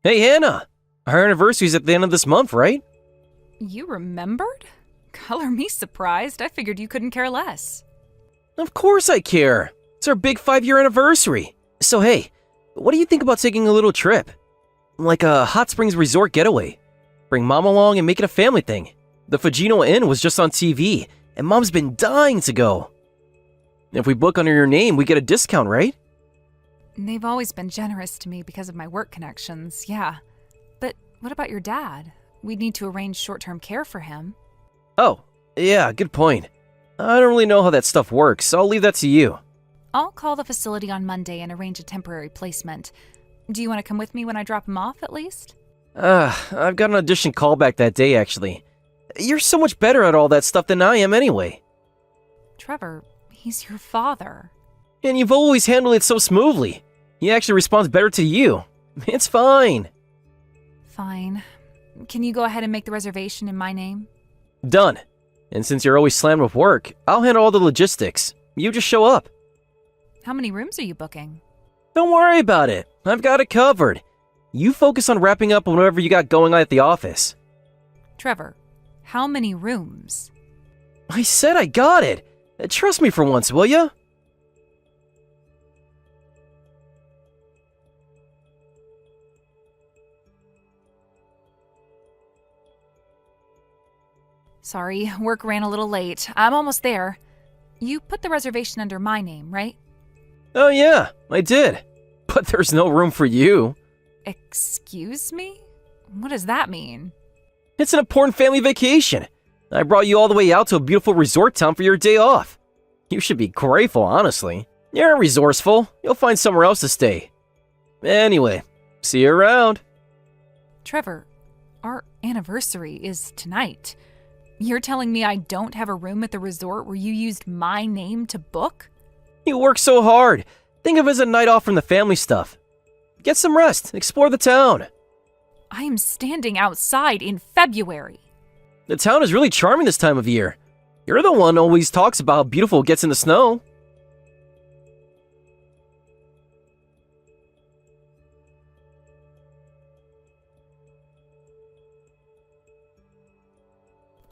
Hey, Hannah! Our anniversary's at the end of this month, right? You remembered? Color me surprised. I figured you couldn't care less. Of course I care. It's our big 5-year anniversary. So hey, what do you think about taking a little trip? Like a hot springs resort getaway. Bring Mom along and make it a family thing. The Fagino Inn was just on TV, and Mom's been dying to go. If we book under your name, we get a discount, right? They've always been generous to me because of my work connections, yeah. But what about your dad? We'd need to arrange short-term care for him. Oh, yeah, good point. I don't really know how that stuff works, so I'll leave that to you. I'll call the facility on Monday and arrange a temporary placement. Do you want to come with me when I drop him off, at least? I've got an audition callback that day, actually. You're so much better at all that stuff than I am anyway. Trevor, he's your father. And you've always handled it so smoothly. He actually responds better to you. It's fine. Fine. Can you go ahead and make the reservation in my name? Done. And since you're always slammed with work, I'll handle all the logistics. You just show up. How many rooms are you booking? Don't worry about it. I've got it covered. You focus on wrapping up on whatever you got going on at the office. Trevor, how many rooms? I said I got it. Trust me for once, will ya? Sorry, work ran a little late. I'm almost there. You put the reservation under my name, right? Oh yeah, I did. But there's no room for you. Excuse me? What does that mean? It's an important family vacation. I brought you all the way out to a beautiful resort town for your day off. You should be grateful, honestly. You're resourceful. You'll find somewhere else to stay. Anyway, see you around. Trevor, our anniversary is tonight. You're telling me I don't have a room at the resort where you used my name to book? You work so hard. Think of it as a night off from the family stuff. Get some rest. Explore the town. I am standing outside in February. The town is really charming this time of year. You're the one who always talks about how beautiful it gets in the snow.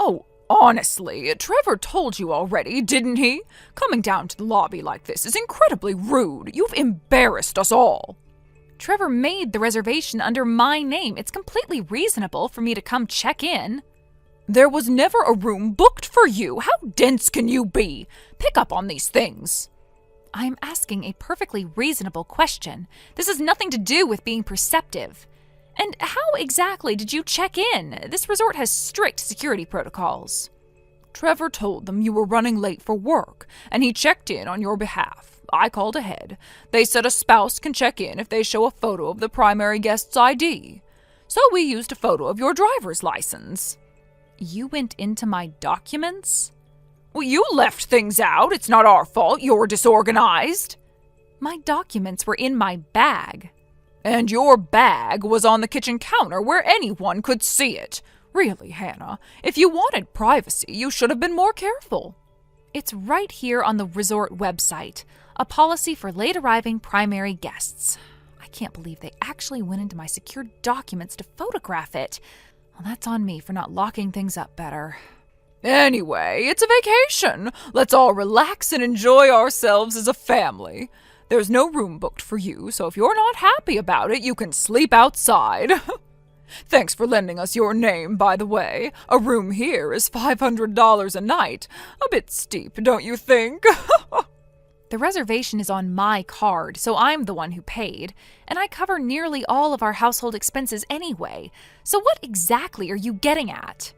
Oh, honestly, Trevor told you already, didn't he? Coming down to the lobby like this is incredibly rude. You've embarrassed us all. Trevor made the reservation under my name. It's completely reasonable for me to come check in. There was never a room booked for you. How dense can you be? Pick up on these things. I'm asking a perfectly reasonable question. This has nothing to do with being perceptive. And how exactly did you check in? This resort has strict security protocols. Trevor told them you were running late for work, and he checked in on your behalf. I called ahead. They said a spouse can check in if they show a photo of the primary guest's ID. So we used a photo of your driver's license. You went into my documents? Well, you left things out. It's not our fault. You're disorganized. My documents were in my bag. And your bag was on the kitchen counter where anyone could see it. Really, Hannah, if you wanted privacy, you should have been more careful. It's right here on the resort website. A policy for late arriving primary guests. I can't believe they actually went into my secured documents to photograph it. Well, that's on me for not locking things up better. Anyway, it's a vacation. Let's all relax and enjoy ourselves as a family. There's no room booked for you, so if you're not happy about it, you can sleep outside. Thanks for lending us your name, by the way. A room here is $500 a night. A bit steep, don't you think? The reservation is on my card, so I'm the one who paid, and I cover nearly all of our household expenses anyway. So what exactly are you getting at?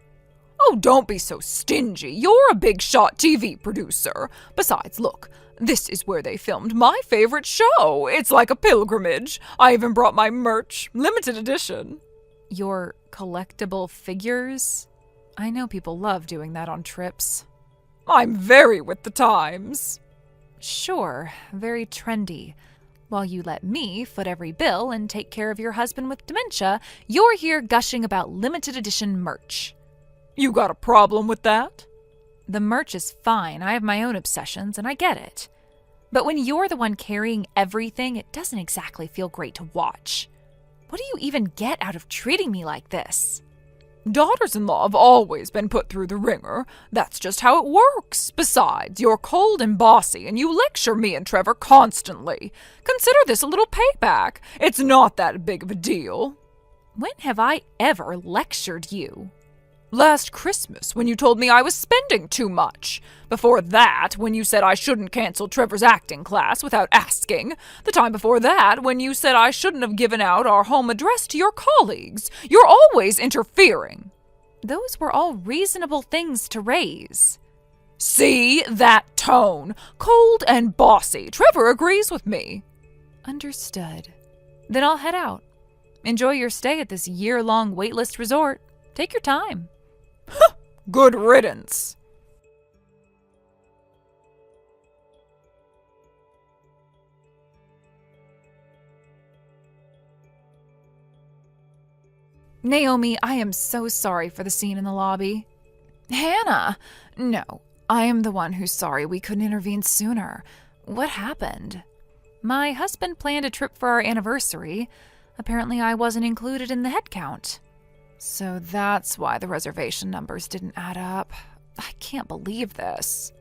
Oh, don't be so stingy. You're a big-shot TV producer. Besides, look, this is where they filmed my favorite show. It's like a pilgrimage. I even brought my merch, limited edition. Your collectible figures? I know people love doing that on trips. I'm very with the times. Sure, very trendy. While you let me foot every bill and take care of your husband with dementia, you're here gushing about limited edition merch. You got a problem with that? The merch is fine. I have my own obsessions, and I get it. But when you're the one carrying everything, it doesn't exactly feel great to watch. What do you even get out of treating me like this? Daughters-in-law have always been put through the ringer. That's just how it works. Besides, you're cold and bossy, and you lecture me and Trevor constantly. Consider this a little payback. It's not that big of a deal. When have I ever lectured you? Last Christmas, when you told me I was spending too much. Before that, when you said I shouldn't cancel Trevor's acting class without asking. The time before that, when you said I shouldn't have given out our home address to your colleagues. You're always interfering. Those were all reasonable things to raise. See that tone? Cold and bossy. Trevor agrees with me. Understood. Then I'll head out. Enjoy your stay at this year-long waitlist resort. Take your time. Good riddance. Naomi, I am so sorry for the scene in the lobby. Hannah! No, I am the one who's sorry we couldn't intervene sooner. What happened? My husband planned a trip for our anniversary. Apparently I wasn't included in the head count. So that's why the reservation numbers didn't add up. I can't believe this.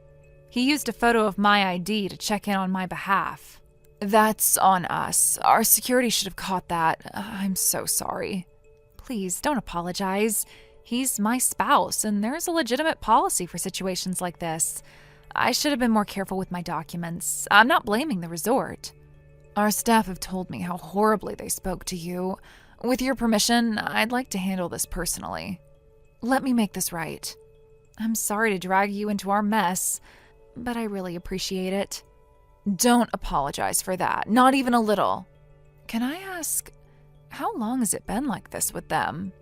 He used a photo of my ID to check in on my behalf. That's on us. Our security should have caught that. I'm so sorry. Please, don't apologize. He's my spouse, and there's a legitimate policy for situations like this. I should have been more careful with my documents. I'm not blaming the resort. Our staff have told me how horribly they spoke to you. With your permission, I'd like to handle this personally. Let me make this right. I'm sorry to drag you into our mess, but I really appreciate it. Don't apologize for that, not even a little. Can I ask, how long has it been like this with them?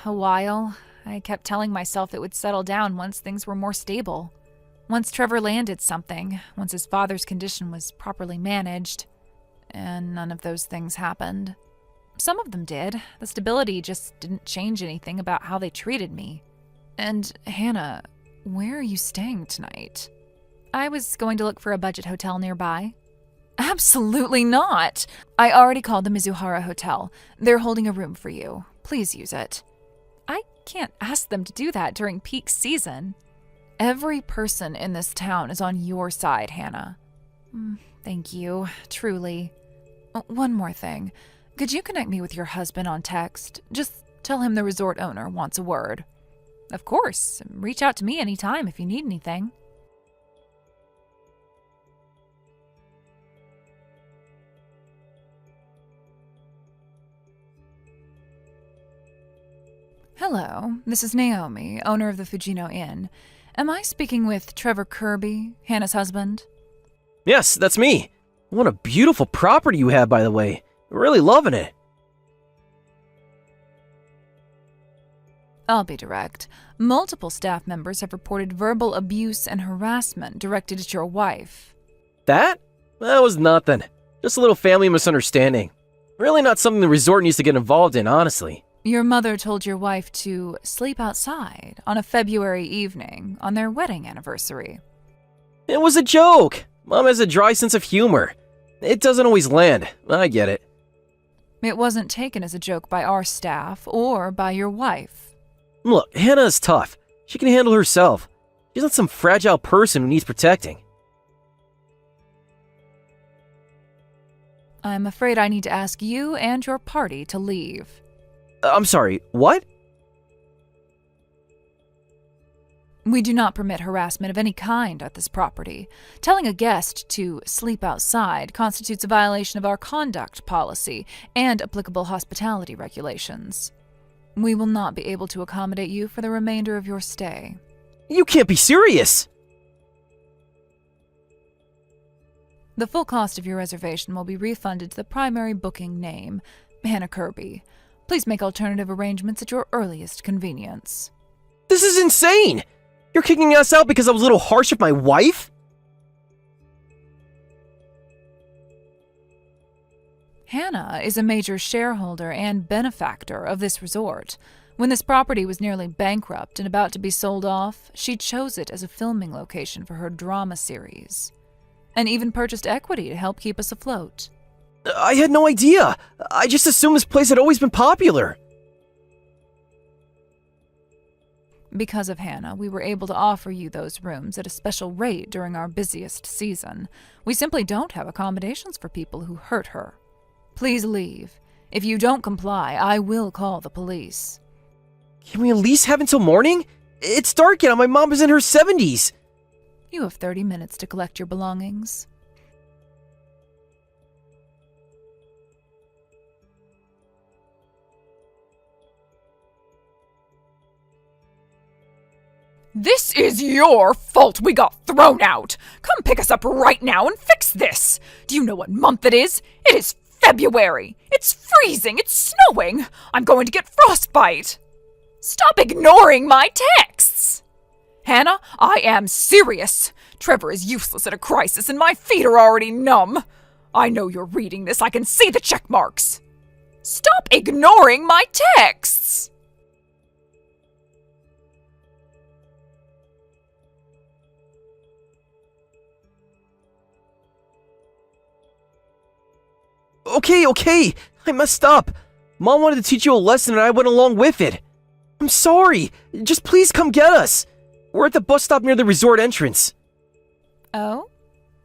A while. I kept telling myself it would settle down once things were more stable. Once Trevor landed something, once his father's condition was properly managed. And none of those things happened. Some of them did. The stability just didn't change anything about how they treated me. And, Hannah, where are you staying tonight? I was going to look for a budget hotel nearby. Absolutely not! I already called the Mizuhara Hotel. They're holding a room for you. Please use it. I can't ask them to do that during peak season. Every person in this town is on your side, Hannah. Thank you, truly. One more thing. Could you connect me with your husband on text? Just tell him the resort owner wants a word. Of course. Reach out to me anytime if you need anything. Hello, this is Naomi, owner of the Fujino Inn. Am I speaking with Trevor Kirby, Hannah's husband? Yes, that's me. What a beautiful property you have, by the way. Really loving it. I'll be direct. Multiple staff members have reported verbal abuse and harassment directed at your wife. That was nothing. Just a little family misunderstanding. Really not something the resort needs to get involved in, honestly. Your mother told your wife to sleep outside on a February evening on their wedding anniversary. It was a joke. Mom has a dry sense of humor. It doesn't always land. I get it. It wasn't taken as a joke by our staff or by your wife. Look, Hannah is tough. She can handle herself. She's not some fragile person who needs protecting. I'm afraid I need to ask you and your party to leave. I'm sorry, what? We do not permit harassment of any kind at this property. Telling a guest to sleep outside constitutes a violation of our conduct policy and applicable hospitality regulations. We will not be able to accommodate you for the remainder of your stay. You can't be serious! The full cost of your reservation will be refunded to the primary booking name, Hannah Kirby. Please make alternative arrangements at your earliest convenience. This is insane! You're kicking us out because I was a little harsh with my wife? Hannah is a major shareholder and benefactor of this resort. When this property was nearly bankrupt and about to be sold off, she chose it as a filming location for her drama series, and even purchased equity to help keep us afloat. I had no idea. I just assumed this place had always been popular. Because of Hannah, we were able to offer you those rooms at a special rate during our busiest season. We simply don't have accommodations for people who hurt her. Please leave. If you don't comply, I will call the police. Can we at least have until morning? It's dark out. My mom is in her 70s. You have 30 minutes to collect your belongings. This is your fault we got thrown out. Come pick us up right now and fix this. Do you know what month it is? It is February. It's freezing. It's snowing. I'm going to get frostbite. Stop ignoring my texts. Hannah, I am serious. Trevor is useless at a crisis and my feet are already numb. I know you're reading this. I can see the check marks. Stop ignoring my texts. Okay. I messed up. Mom wanted to teach you a lesson and I went along with it. I'm sorry. Just please come get us. We're at the bus stop near the resort entrance. Oh?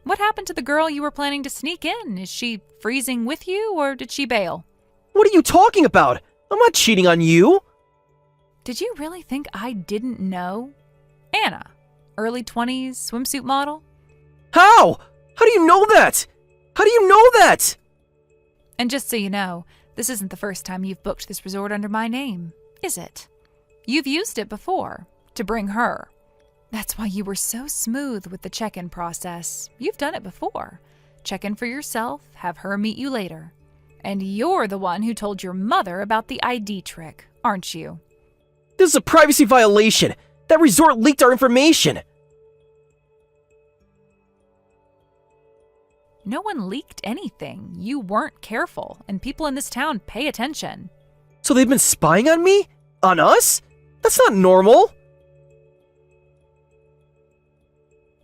What happened to the girl you were planning to sneak in? Is she freezing with you or did she bail? What are you talking about? I'm not cheating on you. Did you really think I didn't know? Anna, early 20s, swimsuit model? How? How do you know that? How do you know that? And just so you know, this isn't the first time you've booked this resort under my name, is it? You've used it before, to bring her. That's why you were so smooth with the check-in process. You've done it before. Check in for yourself, have her meet you later. And you're the one who told your mother about the ID trick, aren't you? This is a privacy violation. That resort leaked our information. No one leaked anything. You weren't careful, and people in this town pay attention. So they've been spying on me? On us? That's not normal.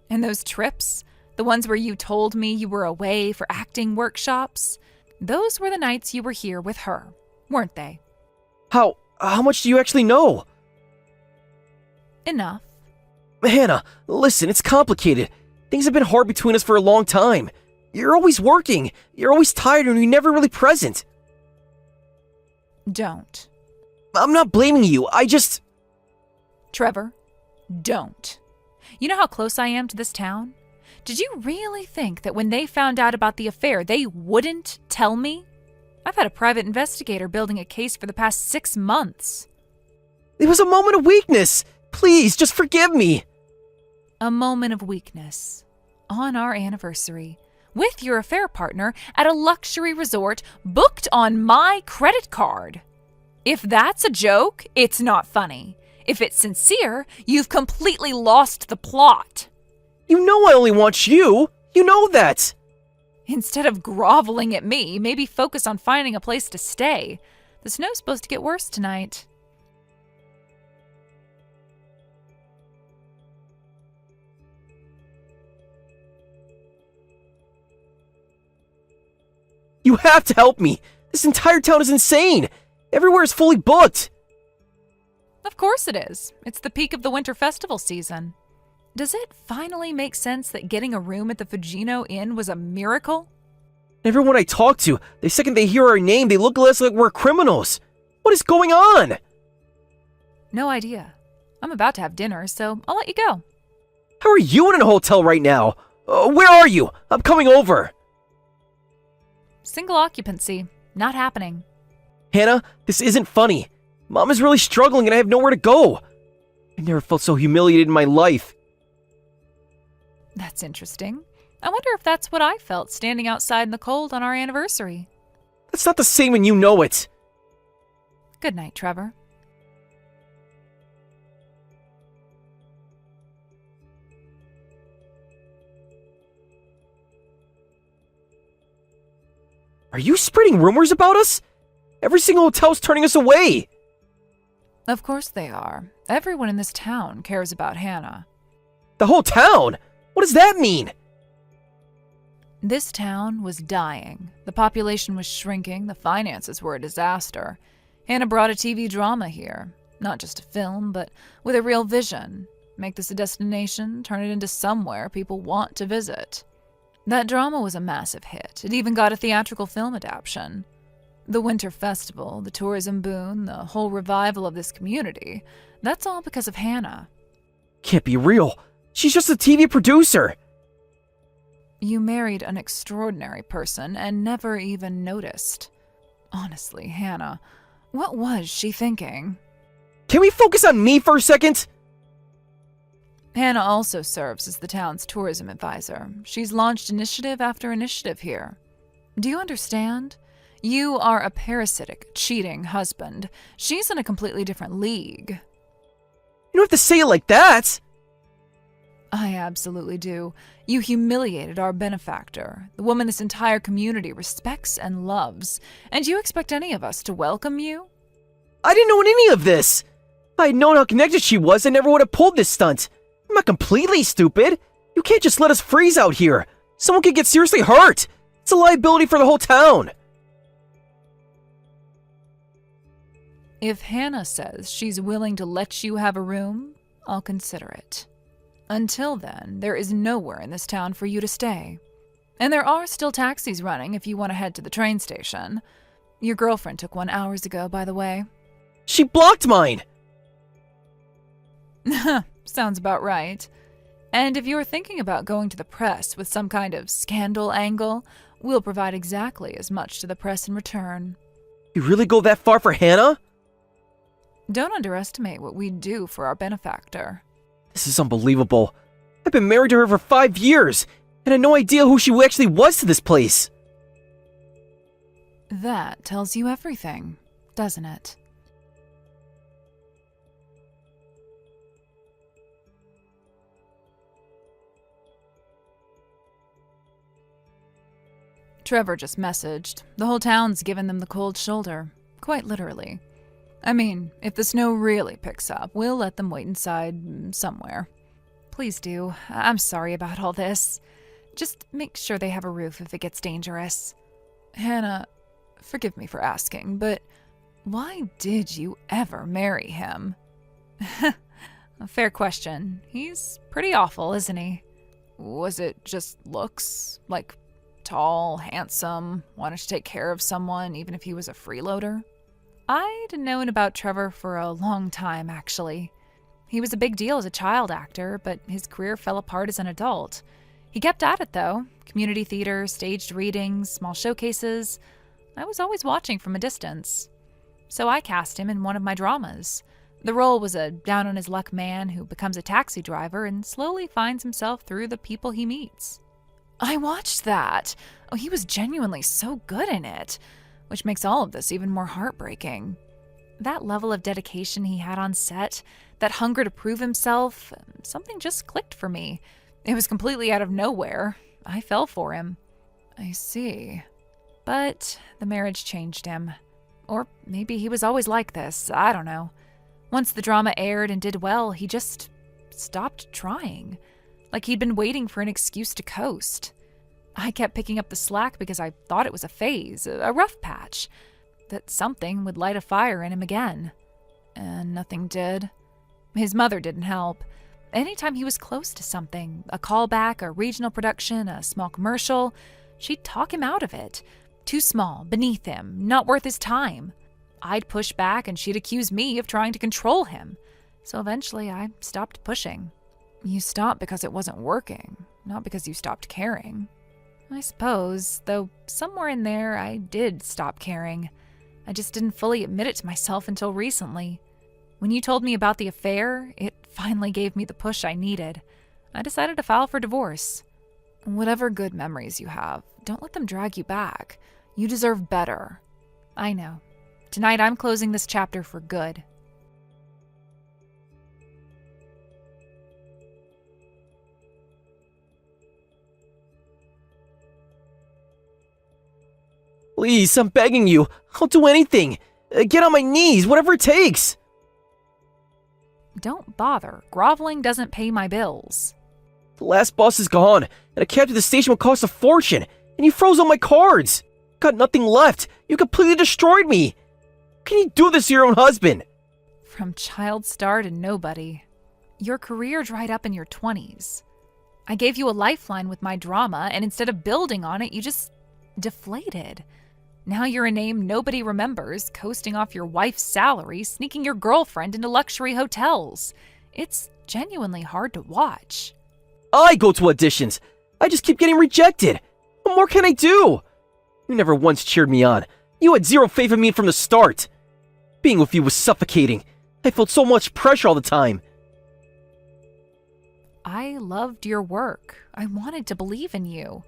And those trips, the ones where you told me you were away for acting workshops, those were the nights you were here with her, weren't they? How much do you actually know? Enough. Hannah, listen, it's complicated. Things have been hard between us for a long time. You're always working. You're always tired and you're never really present. Don't. I'm not blaming you. Trevor, don't. You know how close I am to this town? Did you really think that when they found out about the affair, they wouldn't tell me? I've had a private investigator building a case for the past 6 months. It was a moment of weakness. Please, just forgive me. A moment of weakness. On our anniversary. With your affair partner at a luxury resort booked on my credit card. If that's a joke, it's not funny. If it's sincere, you've completely lost the plot. You know I only want you. You know that. Instead of groveling at me, maybe focus on finding a place to stay. The snow's supposed to get worse tonight. You have to help me. This entire town is insane. Everywhere is fully booked. Of course it is. It's the peak of the winter festival season. Does it finally make sense that getting a room at the Fugino Inn was a miracle? Everyone I talk to, the second they hear our name, they look at us like we're criminals. What is going on? No idea. I'm about to have dinner, so I'll let you go. How are you in a hotel right now? Where are you? I'm coming over. Single occupancy. Not happening. Hannah, this isn't funny. Mom is really struggling and I have nowhere to go. I never felt so humiliated in my life. That's interesting. I wonder if that's what I felt standing outside in the cold on our anniversary. That's not the same and you know it. Good night, Trevor. Are you spreading rumors about us? Every single hotel's turning us away. Of course they are. Everyone in this town cares about Hannah. The whole town? What does that mean? This town was dying. The population was shrinking. The finances were a disaster. Hannah brought a TV drama here. Not just a film, but with a real vision. Make this a destination, turn it into somewhere people want to visit. That drama was a massive hit. It even got a theatrical film adaptation. The Winter Festival, the tourism boom, the whole revival of this community, that's all because of Hannah. Can't be real. She's just a TV producer. You married an extraordinary person and never even noticed. Honestly, Hannah, what was she thinking? Can we focus on me for a second? Hannah also serves as the town's tourism advisor. She's launched initiative after initiative here. Do you understand? You are a parasitic, cheating husband. She's in a completely different league. You don't have to say it like that. I absolutely do. You humiliated our benefactor, the woman this entire community respects and loves, and you expect any of us to welcome you? I didn't know any of this. If I had known how connected she was, I never would have pulled this stunt. I'm not completely stupid. You can't just let us freeze out here. Someone could get seriously hurt. It's a liability for the whole town. If Hannah says she's willing to let you have a room, I'll consider it. Until then, there is nowhere in this town for you to stay. And there are still taxis running if you want to head to the train station. Your girlfriend took one hours ago, by the way. She blocked mine. Sounds about right. And if you're thinking about going to the press with some kind of scandal angle, we'll provide exactly as much to the press in return. You really go that far for Hannah? Don't underestimate what we'd do for our benefactor. This is unbelievable. I've been married to her for 5 years, and had no idea who she actually was to this place. That tells you everything, doesn't it? Trevor just messaged. The whole town's given them the cold shoulder. Quite literally. I mean, if the snow really picks up, we'll let them wait inside somewhere. Please do. I'm sorry about all this. Just make sure they have a roof if it gets dangerous. Hannah, forgive me for asking, but why did you ever marry him? A fair question. He's pretty awful, isn't he? Was it just looks? Like, tall, handsome, wanted to take care of someone even if he was a freeloader? I'd known about Trevor for a long time, actually. He was a big deal as a child actor, but his career fell apart as an adult. He kept at it, though. Community theater, staged readings, small showcases. I was always watching from a distance. So I cast him in one of my dramas. The role was a down-on-his-luck man who becomes a taxi driver and slowly finds himself through the people he meets. I watched that. Oh, he was genuinely so good in it, which makes all of this even more heartbreaking. That level of dedication he had on set, that hunger to prove himself, something just clicked for me. It was completely out of nowhere. I fell for him. I see. But the marriage changed him. Or maybe he was always like this, I don't know. Once the drama aired and did well, he just stopped trying. Like he'd been waiting for an excuse to coast. I kept picking up the slack because I thought it was a phase, a rough patch, that something would light a fire in him again. And nothing did. His mother didn't help. Anytime he was close to something, a callback, a regional production, a small commercial, she'd talk him out of it. Too small, beneath him, not worth his time. I'd push back and she'd accuse me of trying to control him. So eventually I stopped pushing. You stopped because it wasn't working, not because you stopped caring. I suppose, though somewhere in there I did stop caring. I just didn't fully admit it to myself until recently. When you told me about the affair, it finally gave me the push I needed. I decided to file for divorce. Whatever good memories you have, don't let them drag you back. You deserve better. I know. Tonight I'm closing this chapter for good. Please, I'm begging you. I'll do anything. Get on my knees, whatever it takes. Don't bother. Groveling doesn't pay my bills. The last bus is gone, and a cab to the station will cost a fortune, and you froze all my cards. Got nothing left. You completely destroyed me. How can you do this to your own husband? From child star to nobody. Your career dried up in your 20s. I gave you a lifeline with my drama, and instead of building on it, you just deflated. Now you're a name nobody remembers, coasting off your wife's salary, sneaking your girlfriend into luxury hotels. It's genuinely hard to watch. I go to auditions. I just keep getting rejected. What more can I do? You never once cheered me on. You had zero faith in me from the start. Being with you was suffocating. I felt so much pressure all the time. I loved your work. I wanted to believe in you.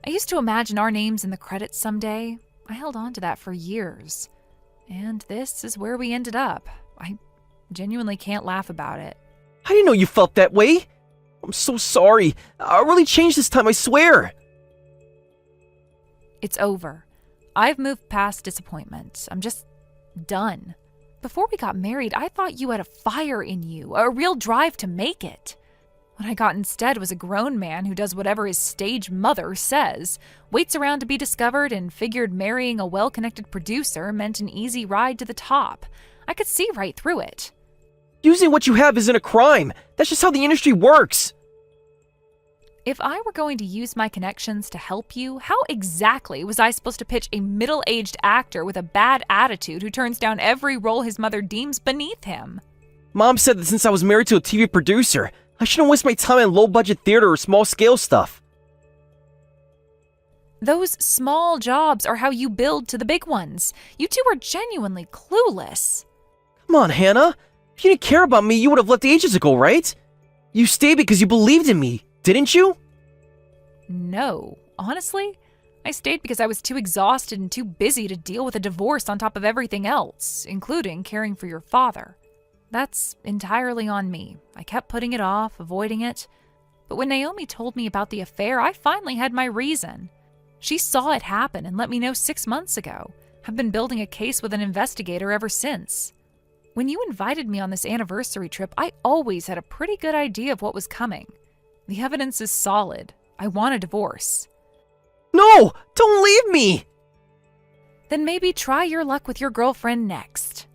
I used to imagine our names in the credits someday. I held on to that for years. And this is where we ended up. I genuinely can't laugh about it. I didn't know you felt that way. I'm so sorry. I really changed this time, I swear. It's over. I've moved past disappointment. I'm just done. Before we got married, I thought you had a fire in you, a real drive to make it. What I got instead was a grown man who does whatever his stage mother says, waits around to be discovered, and figured marrying a well-connected producer meant an easy ride to the top. I could see right through it. Using what you have isn't a crime. That's just how the industry works. If I were going to use my connections to help you, how exactly was I supposed to pitch a middle-aged actor with a bad attitude who turns down every role his mother deems beneath him? Mom said that since I was married to a TV producer, I shouldn't waste my time in low-budget theater or small-scale stuff. Those small jobs are how you build to the big ones. You two are genuinely clueless. Come on, Hannah. If you didn't care about me, you would have left ages ago, right? You stayed because you believed in me, didn't you? No. Honestly, I stayed because I was too exhausted and too busy to deal with a divorce on top of everything else, including caring for your father. That's entirely on me. I kept putting it off, avoiding it. But when Naomi told me about the affair, I finally had my reason. She saw it happen and let me know 6 months ago. I've been building a case with an investigator ever since. When you invited me on this anniversary trip, I always had a pretty good idea of what was coming. The evidence is solid. I want a divorce. No! Don't leave me! Then maybe try your luck with your girlfriend next.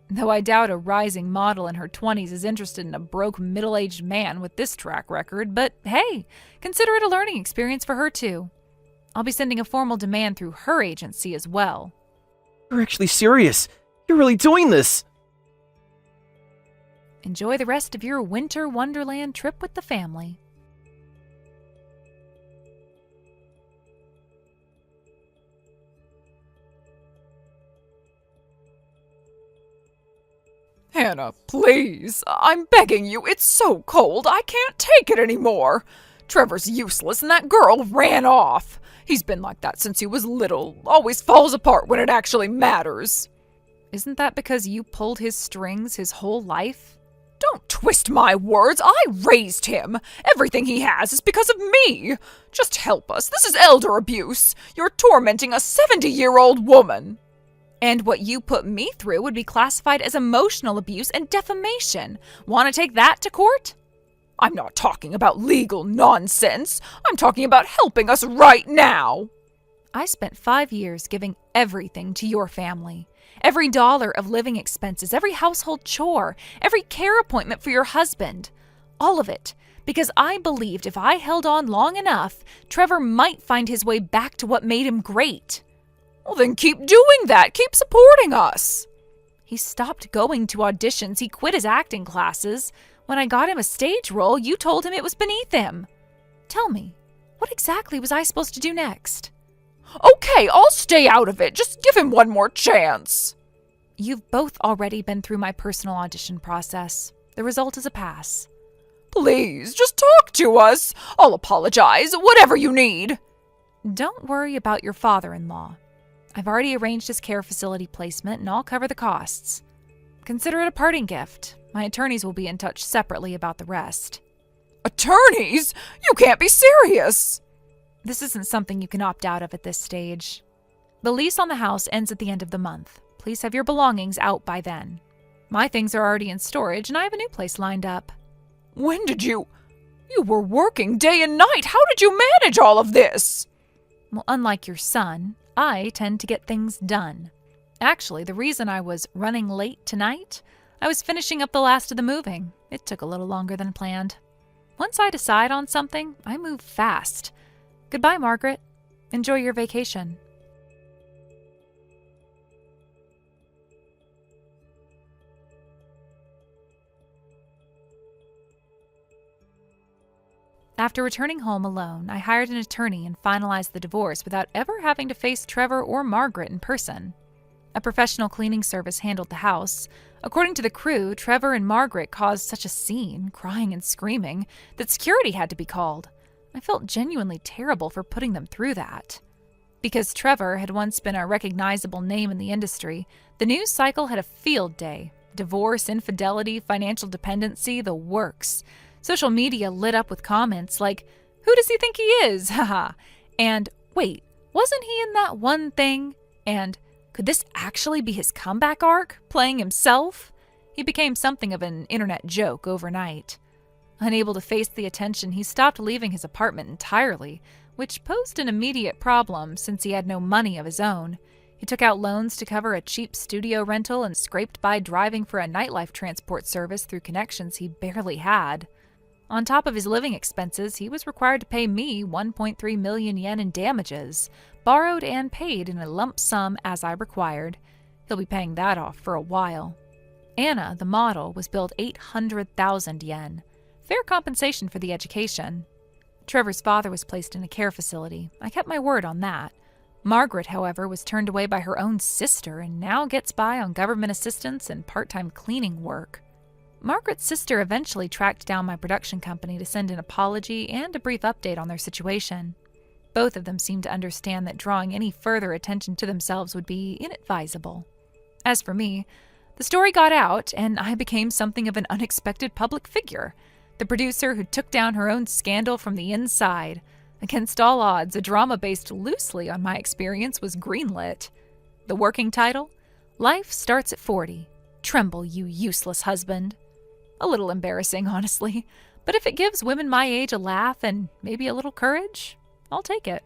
Though I doubt a rising model in her 20s is interested in a broke middle-aged man with this track record, but hey, consider it a learning experience for her too. I'll be sending a formal demand through her agency as well. You're actually serious. You're really doing this. Enjoy the rest of your winter wonderland trip with the family. Hannah, please. I'm begging you. It's so cold. I can't take it anymore. Trevor's useless and that girl ran off. He's been like that since he was little. Always falls apart when it actually matters. Isn't that because you pulled his strings his whole life? Don't twist my words. I raised him. Everything he has is because of me. Just help us. This is elder abuse. You're tormenting a 70-year-old woman. And what you put me through would be classified as emotional abuse and defamation. Want to take that to court? I'm not talking about legal nonsense. I'm talking about helping us right now. I spent 5 years giving everything to your family. Every dollar of living expenses, every household chore, every care appointment for your husband. All of it. Because I believed if I held on long enough, Trevor might find his way back to what made him great. Well, then keep doing that. Keep supporting us. He stopped going to auditions. He quit his acting classes. When I got him a stage role, you told him it was beneath him. Tell me, what exactly was I supposed to do next? Okay, I'll stay out of it. Just give him one more chance. You've both already been through my personal audition process. The result is a pass. Please, just talk to us. I'll apologize, whatever you need. Don't worry about your father-in-law. I've already arranged his care facility placement, and I'll cover the costs. Consider it a parting gift. My attorneys will be in touch separately about the rest. Attorneys? You can't be serious! This isn't something you can opt out of at this stage. The lease on the house ends at the end of the month. Please have your belongings out by then. My things are already in storage, and I have a new place lined up. When did you You were working day and night. How did you manage all of this? Well, unlike your son, I tend to get things done. Actually, the reason I was running late tonight, I was finishing up the last of the moving. It took a little longer than planned. Once I decide on something, I move fast. Goodbye, Margaret. Enjoy your vacation. After returning home alone, I hired an attorney and finalized the divorce without ever having to face Trevor or Margaret in person. A professional cleaning service handled the house. According to the crew, Trevor and Margaret caused such a scene, crying and screaming, that security had to be called. I felt genuinely terrible for putting them through that. Because Trevor had once been a recognizable name in the industry, the news cycle had a field day. Divorce, infidelity, financial dependency, the works. Social media lit up with comments like, "Who does he think he is? Haha." And, "Wait, wasn't he in that one thing?" And, "Could this actually be his comeback arc, playing himself?" He became something of an internet joke overnight. Unable to face the attention, he stopped leaving his apartment entirely, which posed an immediate problem since he had no money of his own. He took out loans to cover a cheap studio rental and scraped by driving for a nightlife transport service through connections he barely had. On top of his living expenses, he was required to pay me 1.3 million yen in damages, borrowed and paid in a lump sum as I required. He'll be paying that off for a while. Anna, the model, was billed 800,000 yen, fair compensation for the education. Trevor's father was placed in a care facility. I kept my word on that. Margaret, however, was turned away by her own sister and now gets by on government assistance and part-time cleaning work. Margaret's sister eventually tracked down my production company to send an apology and a brief update on their situation. Both of them seemed to understand that drawing any further attention to themselves would be inadvisable. As for me, the story got out, and I became something of an unexpected public figure, the producer who took down her own scandal from the inside. Against all odds, a drama based loosely on my experience was greenlit. The working title? Life Starts at 40. Tremble, you useless husband. A little embarrassing, honestly, but if it gives women my age a laugh and maybe a little courage, I'll take it.